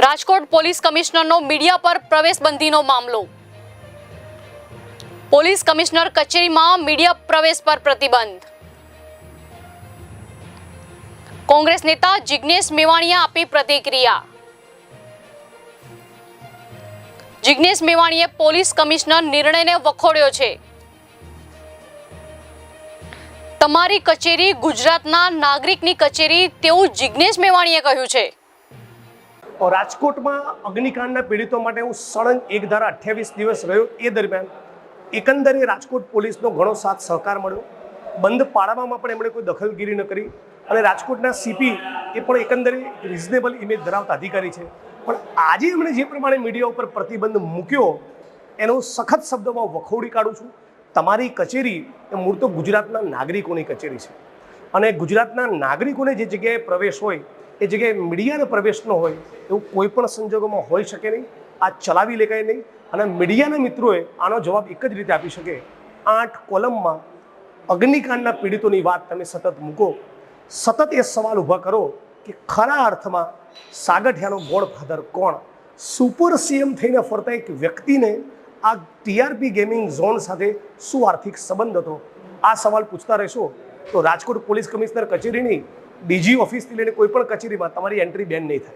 Rajkot police કમિશનરનો media પર પ્રવેશબંધીનો મામલો. Police commissioner કચેરીમાં મીડિયા પ્રવેશ પર પ્રતિબંધ. કોંગ્રેસ નેતા જિગ્નેશ મેવાણીએ આપી પ્રતિક્રિયા. જિગ્નેશ મેવાણીએ પોલીસ કમિશનર નિર્ણયને વખોડ્યો છે. તમારી કચેરી ગુજરાતના નાગરિકની કચેરી તેવું જિગ્નેશ મેવાણીએ કહ્યું છે. રાજકોટમાં અગ્નિકાંડના પીડિતો માટે હું સળંગ 1 ધારા 28 દિવસ રહ્યો. એ દરમિયાન એકંદરે રાજકોટ પોલીસનો ઘણો સાથ સહકાર મળ્યો. બંધ પાડવામાં પણ એમણે કોઈ દખલગીરી ન કરી અને રાજકોટના સીપી એ પણ એકંદરે રિઝનેબલ ઇમેજ ધરાવતા અધિકારી છે. પણ આજે એમણે જે પ્રમાણે મીડિયા ઉપર પ્રતિબંધ મૂક્યો એનો સખત શબ્દોમાં વખોડી કાઢું છું. તમારી કચેરી એ મૂળ તો ગુજરાતના નાગરિકોની કચેરી છે અને ગુજરાતના નાગરિકોને જે જગ્યાએ પ્રવેશ હોય એ જગ્યાએ મીડિયાનો પ્રવેશ ન હોય એવું કોઈ પણ સંજોગોમાં હોઈ શકે નહીં. આ ચલાવી લેકાય નહીં અને મીડિયાના મિત્રોએ આનો જવાબ એક જ રીતે આપી શકે. 8 કોલમમાં અગ્નિકાંડના પીડિતોની વાત તમે સતત મૂકો, સતત એ સવાલ ઊભા કરો કે ખરા અર્થમાં સાગઠિયાનો ગોડફાધર કોણ? સુપર સીએમ થઈને ફરતા એક વ્યક્તિને આ ટીઆરપી ગેમિંગ ઝોન સાથે શું આર્થિક સંબંધ હતો? આ સવાલ પૂછતા રહેશો તો રાજકોટ પોલીસ કમિશનર કચેરીની ડીજી ઓફિસથી લઈને કોઈ પણ કચેરીમાં તમારી એન્ટ્રી બેન નહીં થાય.